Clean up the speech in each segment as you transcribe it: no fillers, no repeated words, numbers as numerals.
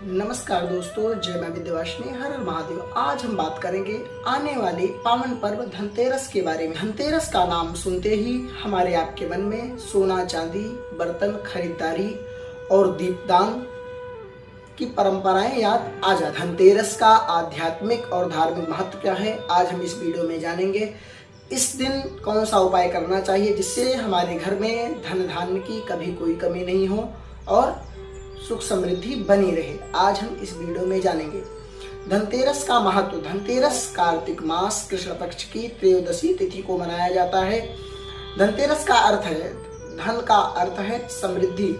नमस्कार दोस्तों, जय मां विंध्यवासिनी, हर हर महादेव। आज हम बात करेंगे आने वाले पावन पर्व धनतेरस के बारे में। धनतेरस का नाम सुनते ही हमारे आपके मन में सोना चांदी, बर्तन खरीदारी और दीपदान की परंपराएं याद आ जाती। धनतेरस का आध्यात्मिक और धार्मिक महत्व क्या है, आज हम इस वीडियो में जानेंगे। इस दिन कौन सा उपाय करना चाहिए जिससे हमारे घर में धन धान्य की कभी कोई कमी नहीं हो और सुख समृद्धि बनी रहे, आज हम इस वीडियो में जानेंगे। धनतेरस का महत्व। धनतेरस कार्तिक मास कृष्ण पक्ष की त्रयोदशी तिथि को मनाया जाता है। धनतेरस का अर्थ है, धन का अर्थ है समृद्धि,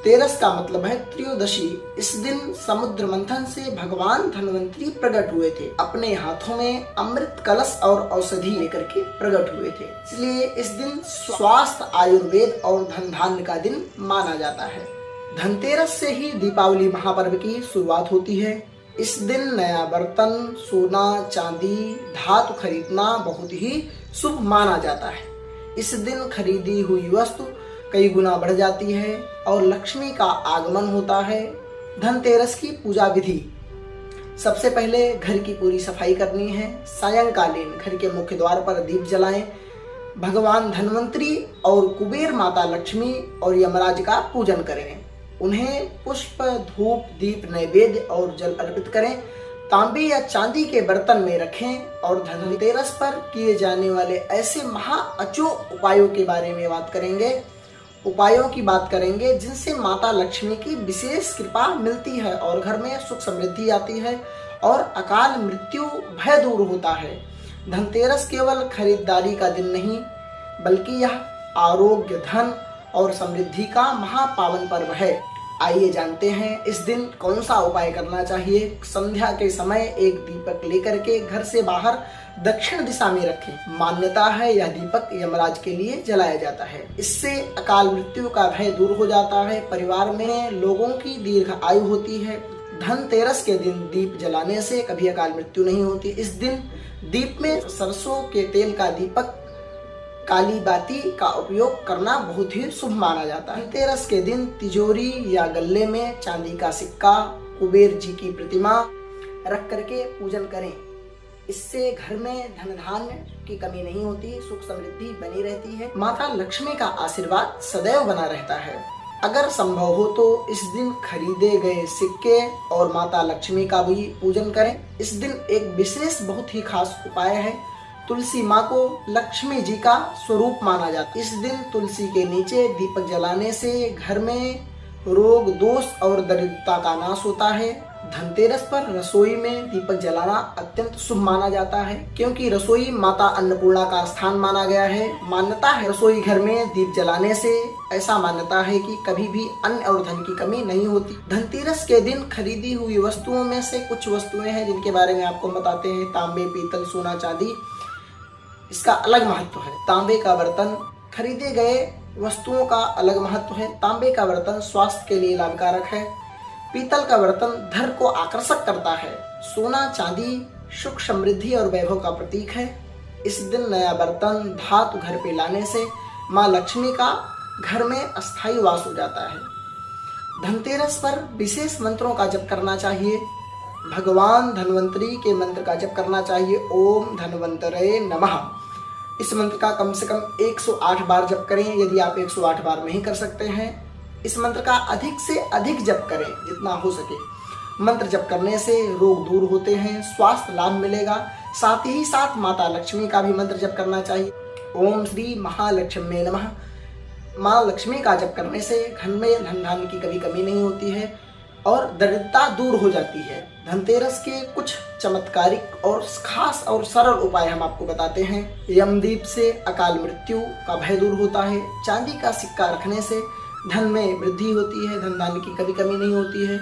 तेरस का मतलब है त्रयोदशी। इस दिन समुद्र मंथन से भगवान धन्वंतरी प्रकट हुए थे, अपने हाथों में अमृत कलश और औषधि लेकर के प्रकट हुए थे। इसलिए इस दिन स्वास्थ्य, आयुर्वेद और धन धान्य का दिन माना जाता है। धनतेरस से ही दीपावली महापर्व की शुरुआत होती है। इस दिन नया बर्तन, सोना चांदी, धातु खरीदना बहुत ही शुभ माना जाता है। इस दिन खरीदी हुई वस्तु कई गुना बढ़ जाती है और लक्ष्मी का आगमन होता है। धनतेरस की पूजा विधि। सबसे पहले घर की पूरी सफाई करनी है। सायंकालीन घर के मुख्य द्वार पर दीप जलाएं। भगवान धन्वंतरी और कुबेर माता लक्ष्मी और यमराज का पूजन करें। उन्हें पुष्प, धूप, दीप, नैवेद्य और जल अर्पित करें। तांबे या चांदी के बर्तन में रखें। और धनतेरस पर किए जाने वाले ऐसे महाअचूक उपायों के बारे में उपायों की बात करेंगे जिनसे माता लक्ष्मी की विशेष कृपा मिलती है और घर में सुख समृद्धि आती है और अकाल मृत्यु भय दूर होता है। धनतेरस केवल खरीदारी का दिन नहीं, बल्कि यह आरोग्य, धन और समृद्धि का महापावन पर्व है। आइए जानते हैं इस दिन कौन सा उपाय करना चाहिए। संध्या के समय एक दीपक लेकर के घर से बाहर दक्षिण दिशा में रखें। मान्यता है यह दीपक यमराज के लिए जलाया जाता है। इससे अकाल मृत्यु का भय दूर हो जाता है, परिवार में लोगों की दीर्घ आयु होती है। धनतेरस के दिन दीप जलाने से कभी अकाल मृत्यु नहीं होती। इस दिन दीप में सरसों के तेल का दीपक, काली बाती का उपयोग करना बहुत ही शुभ माना जाता है। धनतेरस के दिन तिजोरी या गल्ले में चांदी का सिक्का, कुबेर जी की प्रतिमा रख करके पूजन करें। इससे घर में धन धान्य की कमी नहीं होती, सुख समृद्धि बनी रहती है। माता लक्ष्मी का आशीर्वाद सदैव बना रहता है। अगर संभव हो तो इस दिन खरीदे गए सिक्के और माता लक्ष्मी का भी पूजन करें। इस दिन एक विशेष बहुत ही खास उपाय है। तुलसी माँ को लक्ष्मी जी का स्वरूप माना जाता है। इस दिन तुलसी के नीचे दीपक जलाने से घर में रोग, दोष और दरिद्रता का नाश होता है। धनतेरस पर रसोई में दीपक जलाना अत्यंत शुभ माना जाता है, क्योंकि रसोई माता अन्नपूर्णा का स्थान माना गया है। मान्यता है रसोई घर में दीप जलाने से ऐसा मान्यता है कि कभी भी अन्न और धन की कमी नहीं होती। धनतेरस के दिन खरीदी हुई वस्तुओं में से कुछ वस्तुएं हैं जिनके बारे में आपको बताते हैं। तांबे, पीतल, सोना, चांदी, इसका अलग महत्व है। तांबे का बर्तन, खरीदे गए वस्तुओं का अलग महत्व है। तांबे का बर्तन स्वास्थ्य के लिए लाभकारक है। पीतल का बर्तन धन को आकर्षक करता है। सोना चांदी सुख समृद्धि और वैभव का प्रतीक है। इस दिन नया बर्तन, धातु घर पे लाने से माँ लक्ष्मी का घर में अस्थायी वास हो जाता है। धनतेरस पर विशेष मंत्रों का जप करना चाहिए। भगवान धन्वंतरी के मंत्र का जप करना चाहिए। ओम धन्वंतरे नमः। इस मंत्र का कम से कम 108 बार जप करें। यदि आप 108 बार नहीं कर सकते हैं, इस मंत्र का अधिक से अधिक जप करें जितना हो सके। मंत्र जप करने से रोग दूर होते हैं, स्वास्थ्य लाभ मिलेगा। साथ ही साथ माता लक्ष्मी का भी मंत्र जप करना चाहिए। ओम श्री महालक्ष्मी नमः। माँ लक्ष्मी का जप करने से घर में धन धान्य की कभी कमी नहीं होती है और दरिद्रता दूर हो जाती है। धनतेरस के कुछ चमत्कारिक और खास और सरल उपाय हम आपको बताते हैं। यमदीप से अकाल मृत्यु का भय दूर होता है। चांदी का सिक्का रखने से धन में वृद्धि होती है, धन धान्य की कभी कमी नहीं होती है।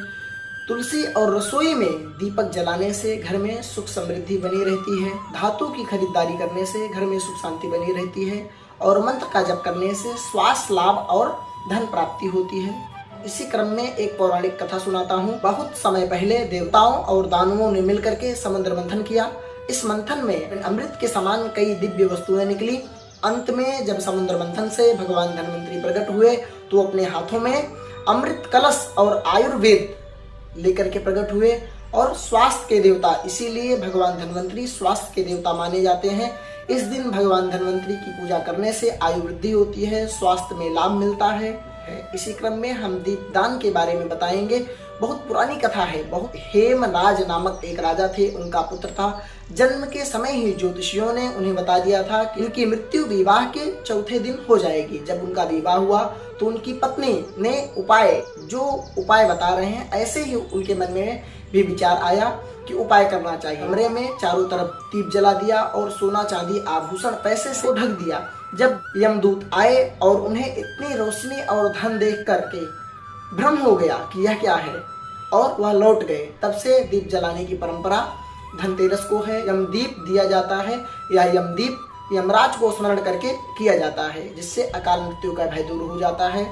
तुलसी और रसोई में दीपक जलाने से घर में सुख समृद्धि बनी रहती है। धातु की खरीदारी करने से घर में सुख शांति बनी रहती है और मंत्र का जप करने से स्वास्थ्य लाभ और धन प्राप्ति होती है। इसी क्रम में एक पौराणिक कथा सुनाता हूँ। बहुत समय पहले देवताओं और दानवों ने मिलकर के समुद्र मंथन किया। इस मंथन में अमृत के समान कई दिव्य वस्तुएं निकली। अंत में जब समुद्र मंथन से भगवान धन्वंतरी प्रकट हुए तो अपने हाथों में अमृत कलश और आयुर्वेद लेकर के प्रकट हुए और स्वास्थ्य के देवता, इसीलिए भगवान धन्वंतरी स्वास्थ्य के देवता माने जाते हैं। इस दिन भगवान धन्वंतरी की पूजा करने से आयु वृद्धि होती है, स्वास्थ्य में लाभ मिलता है। इसी क्रम में हम दीपदान के बारे में बताएंगे। बहुत पुरानी कथा है। बहुत हेमराज नामक एक राजा थे, उनका पुत्र था। जन्म के समय ही ज्योतिषियों ने उन्हें बता दिया था कि उनकी मृत्यु विवाह के चौथे दिन हो जाएगी। जब उनका विवाह हुआ तो उनकी पत्नी ने जो उपाय बता रहे हैं, ऐसे ही उनके मन में भी विचार आया कि उपाय करना चाहिए। कमरे में चारों तरफ दीप जला दिया और सोना चांदी आभूषण पैसे से ढक दिया। जब यमदूत आए और उन्हें इतनी रोशनी और धन देख करके भ्रम हो गया कि यह क्या है, और वह लौट गए। तब से दीप जलाने की परंपरा धनतेरस को है। यमदीप दिया जाता है। यह यमदीप यमराज को स्मरण करके किया जाता है, जिससे अकाल मृत्यु का भय दूर हो जाता है।